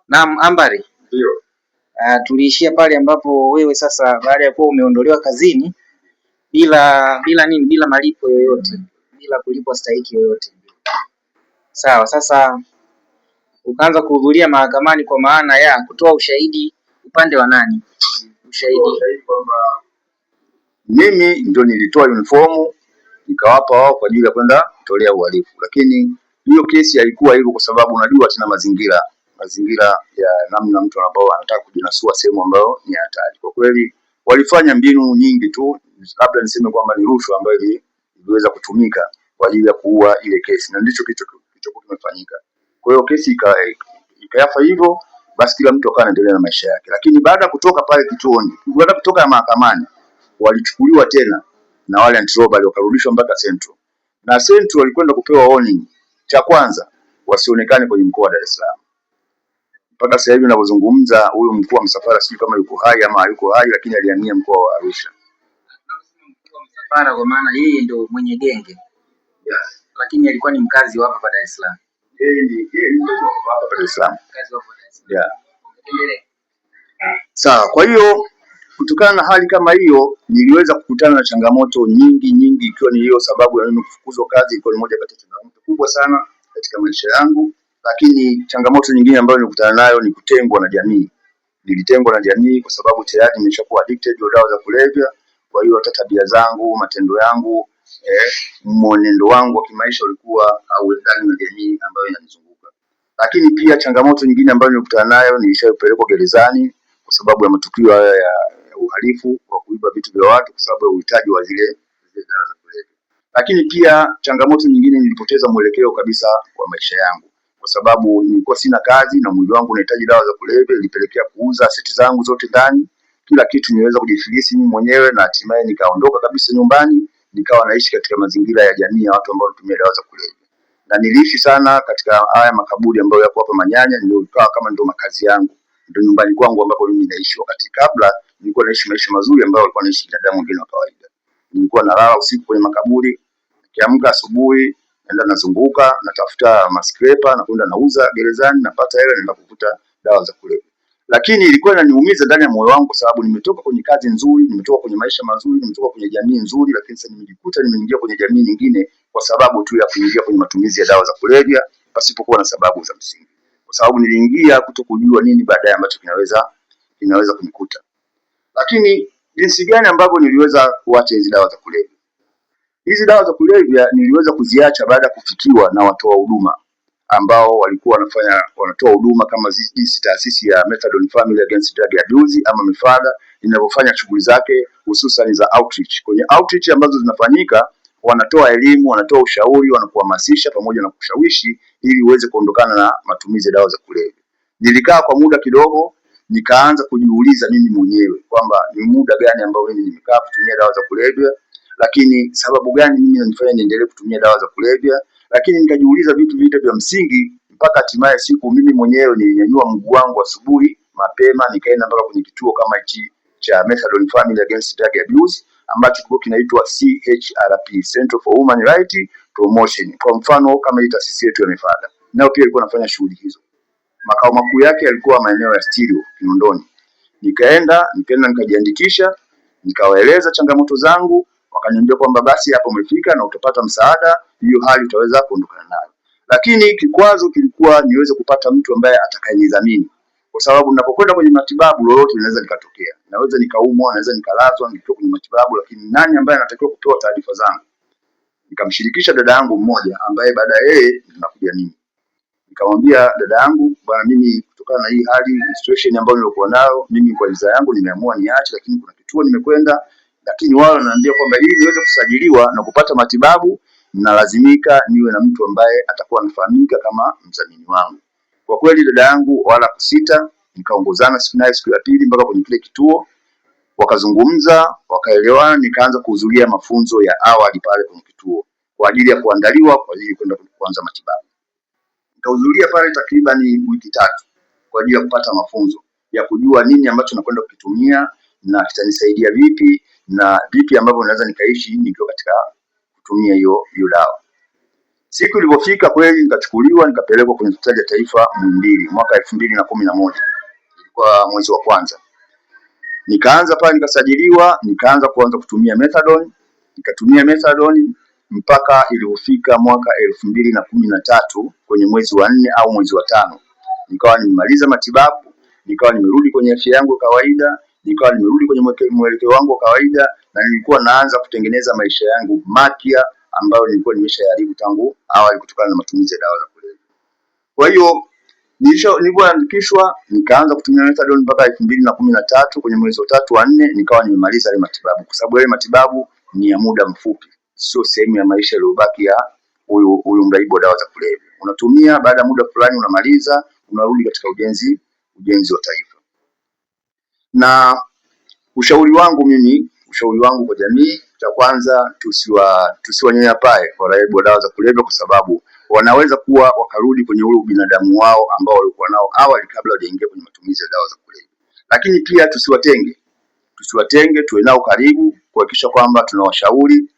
Naam, Ambari. Ndio. Tuliishia pale ambapo wewe sasa baada ya kuwa umeondolewa kazini bila malipo yoyote, bila kulipwa stahiki yoyote. Sawa, sasa ukaanza kuhudhuria mahakamani kwa maana ya kutoa ushahidi upande wa nani? Ushahidi kwamba mimi ndio nilitoa uniform nikawapa wao kwa ajili ya kwenda kutolea uhalifu, lakini hiyo kesi haikuwa hivyo, kwa sababu unajua tena mazingira ya namna mtu ambao anataka kujinasua sehemu ambayo ni hatari. Kwa kweli walifanya mbinu nyingi tu, labda niseme kwamba ni rushwa ambayo iliweza kutumika kwa ajili ya kuua ile kesi, na ndicho kilichokuwa kimefanyika. Kwa hiyo kesi ikayafa hivyo, basi kila mtu akawa anaendelea na maisha yake. Lakini baada ya kutoka pale kituoni, baada ya kutoka mahakamani, walichukuliwa tena na wale anti-robbery wakarudishwa mpaka Central. Na Central walikwenda kupewa warning. Cha kwanza, wasionekane kwenye mkoa wa Dar es Salaam. Mpaka sasa hivi ninapozungumza, huyu mkuu wa msafara sio kama yuko hai ama hayuko hai, lakini alihamia mkoa wa Arusha. Mkuu wa msafara kwa maana yeye ndio mwenye genge. Yes. Lakini alikuwa ni mkazi wa hapa Dar es Salaam. Yeye ni hapa Dar es Salaam. Mkazi wa hapa Dar es Salaam. Yeah. Sawa, kwa hiyo kutokana na hali kama hiyo niliweza kukutana na changamoto nyingi, ikiwa ni hiyo sababu ya mimi kufukuzwa kazi. Ilikuwa ni moja kati ya changamoto kubwa sana katika maisha yangu, lakini changamoto nyingine ambayo nilikutana nayo ni kutengwa na jamii. Nilitengwa na jamii kwa sababu tayari nimeshakuwa addicted na dawa za kulevya. Kwa hiyo hata tabia zangu, matendo yangu, mwenendo wangu wa kimaisha ulikuwa hauendani na jamii ambayo inanizunguka. Lakini pia changamoto nyingine ambayo nilikutana nayo, nilishapelekwa gerezani kwa sababu ya matukio haya ya uhalifu wa kuiba vitu vya watu kwa sababu ya uhitaji wa zile dawa za kulevya. Lakini pia changamoto nyingine, nilipoteza mwelekeo kabisa wa maisha yangu kwa sababu nilikuwa sina kazi na mwili wangu unahitaji dawa za kulevya. Ilipelekea kuuza aseti zangu zote ndani, kila kitu niweza kujifilisi mimi mwenyewe, na hatimaye nikaondoka kabisa nyumbani, nikawa naishi katika mazingira ya jamii ya watu ambao wanatumia dawa za kulevya. Na niliishi sana katika haya makaburi ambayo yako hapa Manyanya, ndio ikawa kama ndio makazi yangu, ndio nyumbani kwangu ambapo mimi naishi, wakati kabla nilikuwa naishi maisha mazuri ambayo walikuwa naishi binadamu wengine wa kawaida. Nilikuwa nalala usiku kwenye makaburi, nikiamka asubuhi naenda nazunguka natafuta maskrepa na kwenda nauza gerezani, napata hela naenda kukuta dawa za kulevya. Lakini ilikuwa inaniumiza ndani ya moyo wangu kwa sababu nimetoka kwenye kazi nzuri, nimetoka kwenye maisha mazuri, nimetoka kwenye jamii nzuri, lakini sasa nimejikuta nimeingia kwenye jamii nyingine kwa sababu tu ya kuingia kwenye matumizi ya dawa za kulevya pasipokuwa na sababu za msingi. Kwa sababu niliingia kutokujua nini baadaye ambacho kinaweza kunikuta. Lakini jinsi gani ambavyo niliweza kuacha hizi dawa za kulevya? Hizi dawa za kulevya niliweza kuziacha baada ya kufikiwa na watoa huduma ambao walikuwa wanatoa huduma kama jinsi taasisi ya Methadone Family Against Drug Abuse ama MEFADA inavyofanya shughuli zake, hususan za outreach. Kwenye outreach ambazo zinafanyika, wanatoa elimu, wanatoa ushauri, wanakuhamasisha pamoja na kushawishi ili uweze kuondokana na matumizi ya dawa za kulevya. Nilikaa kwa muda kidogo, nikaanza kujiuliza mimi mwenyewe kwamba ni muda gani ambao mimi nimekaa kutumia dawa za kulevya, lakini sababu gani mimi inanifanya niendelee kutumia dawa za kulevya. Lakini nikajiuliza vitu vya msingi, mpaka hatimaye siku mimi mwenyewe nilinyanyua mguu wangu asubuhi mapema, nikaenda mpaka kwenye kituo kama hichi cha Methadone Family Against Drug Abuse ambacho kilikuwa kinaitwa CHRP, Center for Human Rights Promotion. Kwa mfano kama hii taasisi yetu ya MEFADA nayo pia ilikuwa inafanya shughuli hizo. Makao makuu yake yalikuwa maeneo ya Stereo Kinondoni. Nikaenda nikajiandikisha, nikawaeleza changamoto zangu, wakaniambia kwamba basi hapo umefika na utapata msaada, hiyo hali utaweza kuondokana nayo. Lakini kikwazo kilikuwa niweze kupata mtu ambaye atakayenidhamini, kwa sababu ninapokwenda kwenye matibabu lolote linaweza likatokea. Naweza nikaumwa, naweza nikalazwa nikiwa kwenye matibabu, lakini nani ambaye anatakiwa kutoa taarifa zangu? Nikamshirikisha dada yangu mmoja ambaye baada yeye ninakuja mimi. Nikamwambia dada yangu, bwana, mimi kutokana na hii hali situation ambayo nilikuwa nayo, mimi kwa visa yangu nimeamua niache, lakini kuna kituo nimekwenda, lakini wao wananiambia kwamba ili niweze kusajiliwa na kupata matibabu nalazimika niwe na mtu ambaye atakuwa anafahamika kama mdhamini wangu. Kwa kweli dada yangu wala kusita, nikaongozana siku ya pili mpaka kwenye kile kituo, wakazungumza, wakaelewana, nikaanza kuhudhuria mafunzo ya awali pale kwenye kituo kwa ajili ya kuandaliwa kwa ajili kwenda kuanza matibabu. Nikahudhuria pale takriban wiki 3 kwa ajili ya kupata mafunzo ya kujua nini ambacho nakwenda kukitumia na kitanisaidia vipi na vipi ambavyo naweza nikaishi nikiwa katika kutumia hiyo dawa. Siku ilipofika kweli nikachukuliwa nikapelekwa kwenye hospitali ya taifa Muhimbili mwaka 2011, ilikuwa mwezi wa kwanza. Nikaanza pale nikasajiliwa, nikaanza kutumia methadone, nikatumia methadone mpaka ilipofika mwaka 2013 kwenye mwezi wa 4 au mwezi wa 5, nikawa nimemaliza matibabu, nikawa nimerudi kwenye afya yangu kawaida, nikawa nimerudi kwenye mwelekeo wangu wa kawaida, na nilikuwa naanza kutengeneza maisha yangu mapya ambayo nilikuwa nimeshayaribu tangu awali kutokana na matumizi ya dawa za kulevya. Kwa hiyo nilipoandikishwa nikaanza kutumia methadone mpaka 2013 kwenye mwezi wa 3 wa 4 nikawa nimemaliza ile matibabu, kwa sababu ile matibabu ni ya muda mfupi, sio sehemu ya maisha iliyobaki ya huyu mraibu wa dawa za kulevya. Unatumia, baada ya muda fulani unamaliza, unarudi katika ujenzi wa taifa. Na ushauri wangu kwa jamii, cha kwanza tusiwanyanyapae waraibu wa dawa za kulevya, kwa sababu wanaweza kuwa wakarudi kwenye ule ubinadamu wao ambao walikuwa nao awali kabla hawajaingia kwenye matumizi ya dawa za kulevya. Lakini pia tusiwatenge, tuwe nao karibu, kuhakikisha kwamba tunawashauri,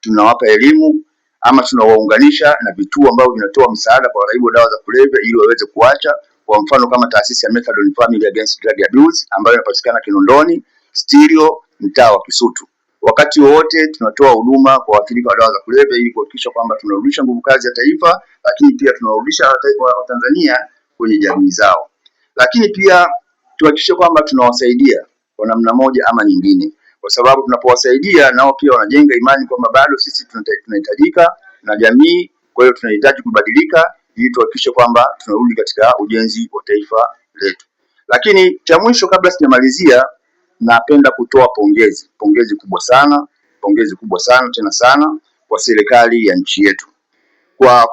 tunawapa elimu, ama tunawaunganisha na vituo ambavyo vinatoa msaada kwa waraibu wa dawa za kulevya ili waweze kuacha. Kwa mfano kama taasisi ya Methadone Family Against Drug Abuse ambayo inapatikana Kinondoni Stereo, mtaa wa Kisutu. Wakati wote tunatoa huduma kwa waathirika wa dawa za kulevya ili kuhakikisha kwamba tunarudisha nguvu kazi ya taifa, lakini pia tunarudisha Watanzania kwenye jamii zao. Lakini pia tuhakikishe kwamba tunawasaidia kwa namna moja ama nyingine, kwa sababu tunapowasaidia nao pia wanajenga imani kwamba bado sisi tunahitajika na jamii, kwa hiyo tunahitaji kubadilika ili tuhakikishe kwamba tunarudi katika ujenzi wa taifa letu. Lakini cha mwisho kabla sijamalizia, napenda kutoa pongezi kubwa sana tena sana kwa serikali ya nchi yetu kwa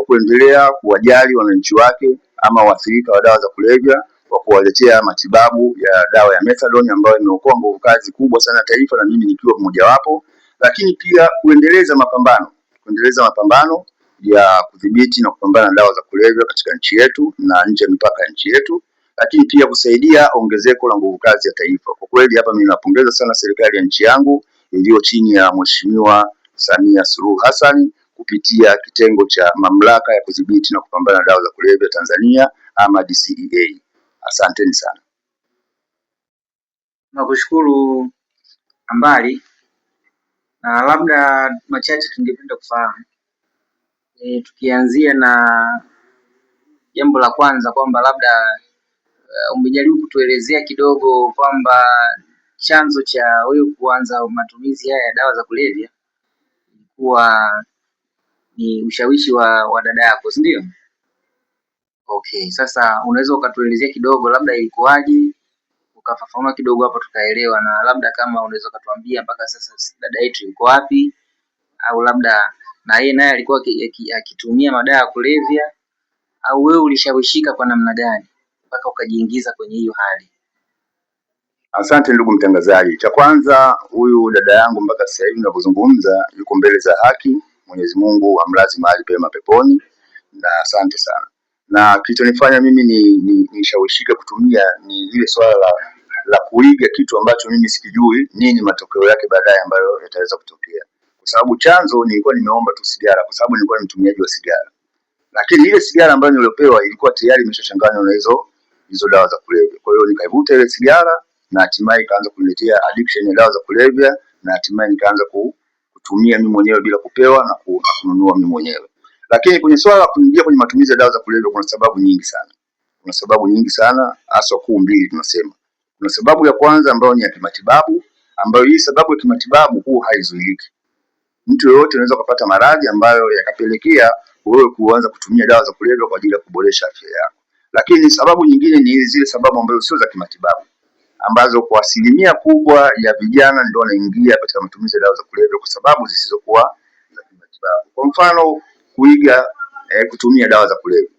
kuendelea kuwajali wananchi wake ama waathirika wa dawa za kulevya, kwa kuwaletea matibabu ya dawa ya methadone ambayo imeokoa nguvu kazi kubwa sana taifa, na mimi nikiwa mmojawapo. Lakini pia kuendeleza mapambano ya kudhibiti na kupambana na dawa za kulevya katika nchi yetu na nje ya mipaka ya nchi yetu, lakini pia kusaidia ongezeko la nguvu kazi ya taifa. Kwa kweli hapa mimi napongeza sana serikali ya nchi yangu iliyo chini ya Mheshimiwa Samia Suluhu Hassan kupitia kitengo cha mamlaka ya kudhibiti na kupambana na dawa za kulevya Tanzania ama DCEA. Asanteni sana. Nakushukuru Ambali, na labda machache tungependa kufahamu. Tukianzia na jambo la kwanza kwamba labda umejaribu kutuelezea kidogo kwamba chanzo cha wewe kuanza matumizi haya ya dawa za kulevya ilikuwa ni ushawishi wa dada yako, si ndio? Okay, sasa unaweza ukatuelezea kidogo labda ilikuwaje, ukafafanua kidogo hapo tukaelewa, na labda kama unaweza ukatuambia mpaka sasa dada yetu yuko wapi, au labda na yeye naye alikuwa akitumia madawa ya kulevya, au wewe ulishawishika kwa namna gani mpaka ukajiingiza kwenye hiyo hali? Asante ndugu mtangazaji. Cha kwanza, huyu dada yangu mpaka sasa hivi ninapozungumza yuko mbele za haki. Mwenyezi Mungu amlaze mahali pema peponi, na asante sana. Na kilichonifanya mimi nishawishika kutumia ni ile swala la kuiga kitu ambacho mimi sikijui nini matokeo yake baadaye ambayo yataweza kutokea. Kwa sababu chanzo nilikuwa nimeomba tu sigara, kwa sababu nilikuwa ni mtumiaji wa sigara. Lakini ile sigara ambayo niliopewa ilikuwa tayari imeshachanganywa na hizo dawa za kulevya. Kwa hiyo nikaivuta ile sigara na hatimaye ikaanza kuniletea addiction ya dawa za kulevya, na hatimaye nikaanza kutumia mimi mwenyewe bila kupewa na kununua mimi mwenyewe. Lakini kwenye swala la kuingia kwenye matumizi ya dawa za kulevya kuna sababu nyingi sana, hasa kuu mbili tunasema. Kuna sababu ya kwanza ambayo ni ya kimatibabu, ambayo hii sababu ya kimatibabu haizuiliki. Mtu yeyote anaweza kupata maradhi ambayo yakapelekea wewe kuanza kutumia dawa za kulevya kwa ajili ya kuboresha afya yako. Lakini sababu nyingine ni zile sababu ambazo sio za kimatibabu, ambazo kwa asilimia kubwa ya vijana ndio wanaingia katika matumizi ya dawa za kulevya kwa sababu zisizokuwa za kimatibabu. Kwa mfano, kuiga kutumia dawa za kulevya.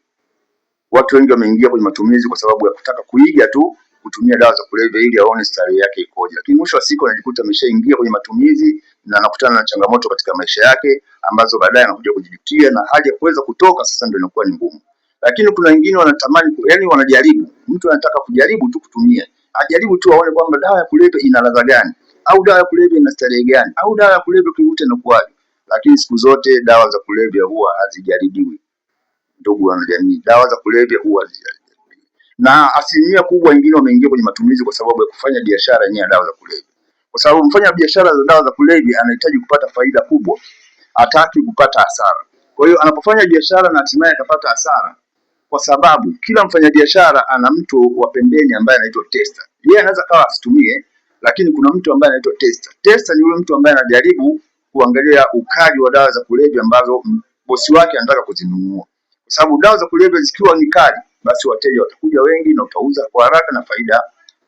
Watu wengi wameingia kwenye matumizi kwa sababu ya kutaka kuiga tu kutumia dawa za kulevya ili aone starehe yake ikoje, lakini mwisho wa siku anajikuta ameshaingia kwenye matumizi na anakutana na changamoto katika maisha yake ambazo baadaye anakuja kujijutia, na hali ya kuweza kutoka sasa ndio inakuwa ni ngumu. Lakini kuna wengine wanatamani, wanajaribu, mtu anataka kujaribu tu kutumia, ajaribu tu aone kwamba dawa ya kulevya ina ladha gani, au dawa ya kulevya ina starehe gani, au dawa ya kulevya ukivuta inakuwaje. lakini siku zote dawa za kulevya huwa hazijaribiwi. Ndugu wanajamii, dawa za kulevya huwa hazijaribiwi, na asilimia kubwa wengine wameingia kwenye matumizi kwa sababu ya kufanya biashara yenyewe ya dawa za kulevya, kwa sababu mfanya biashara za dawa za kulevya anahitaji kupata faida kubwa, hataki kupata hasara. Kwa hiyo anapofanya biashara na hatimaye akapata hasara, kwa sababu kila mfanyabiashara ana mtu wa pembeni ambaye anaitwa tester. Yeye anaweza kawa asitumie, lakini kuna mtu ambaye anaitwa tester. Tester ni yule mtu ambaye anajaribu kuangalia ukali wa dawa za kulevya ambazo bosi wake anataka kuzinunua, kwa sababu dawa za kulevya zikiwa ni kali, basi wateja watakuja wengi na utauza kwa haraka na faida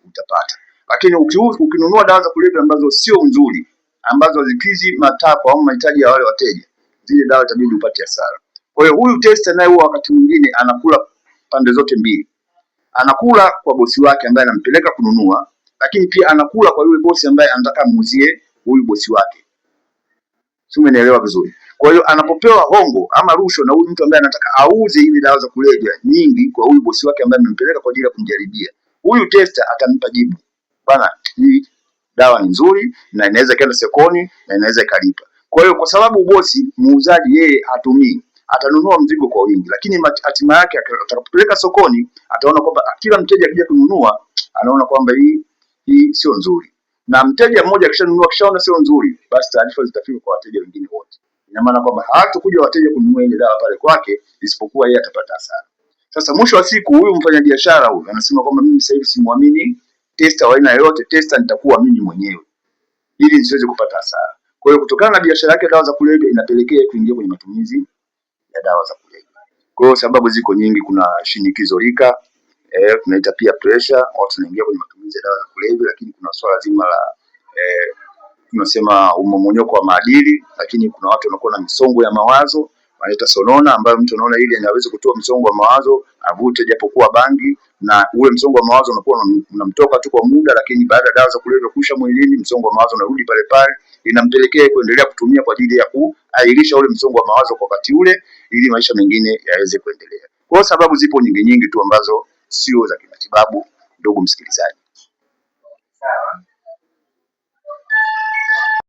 utapata. Lakini ukinunua dawa za kulevya ambazo sio nzuri, ambazo hazikizi matakwa au mahitaji ya wale wateja, zile dawa itabidi upate hasara. Kwa hiyo huyu tester naye huwa wakati mwingine anakula pande zote mbili. Anakula kwa bosi wake ambaye anampeleka kununua, lakini pia anakula kwa yule bosi ambaye anataka muuzie huyu bosi wake. Sio, umeelewa vizuri? Kwa hiyo anapopewa hongo ama rushwa na huyu mtu ambaye anataka auze ile dawa za kulevya nyingi kwa huyu bosi wake ambaye amempeleka kwa ajili ya kumjaribia, huyu tester atampa jibu, bana, hii dawa ni nzuri na inaweza kwenda sokoni na inaweza ikalipa. Kwa hiyo kwa sababu bosi muuzaji yeye hatumii, atanunua mzigo kwa wingi, lakini hatima yake atakapopeleka sokoni ataona kwamba kila mteja akija kununua anaona kwamba hii sio nzuri, na mteja mmoja akishanunua kishaona sio nzuri, basi taarifa zitafika kwa wateja wengine wote. Ina maana kwamba hatakuja wateja kununua ile dawa pale kwake, isipokuwa yeye atapata hasara. Sasa mwisho wa siku huyu mfanyabiashara huyu anasema kwamba mimi sasa hivi simwamini tester wa aina yoyote, tester nitakuwa mimi mwenyewe ili nisiweze kupata hasara. Kwa hiyo kutokana na biashara yake dawa za kulevya inapelekea kuingia kwenye matumizi ya dawa za kulevya. Kwa hiyo sababu ziko nyingi, kuna shinikizo rika, tunaita peer pressure, watu wanaingia kwenye matumizi ya dawa za kulevya, lakini kuna swala zima la tunasema umomonyoko wa maadili, lakini kuna watu wanakuwa na misongo ya mawazo, wanaita sonona, ambayo mtu anaona ili anaweza kutoa msongo wa mawazo avute japokuwa bangi, na ule msongo wa mawazo unakuwa unamtoka tu kwa muda, lakini baada ya dawa za kulevya kusha mwilini, msongo wa mawazo unarudi pale pale, inampelekea kuendelea kutumia kwa ajili ya kuahirisha ule msongo wa mawazo kwa wakati ule, ili maisha mengine yaweze kuendelea. Kwa sababu zipo nyingi tu ambazo sio za kimatibabu, ndugu msikilizaji. Sawa.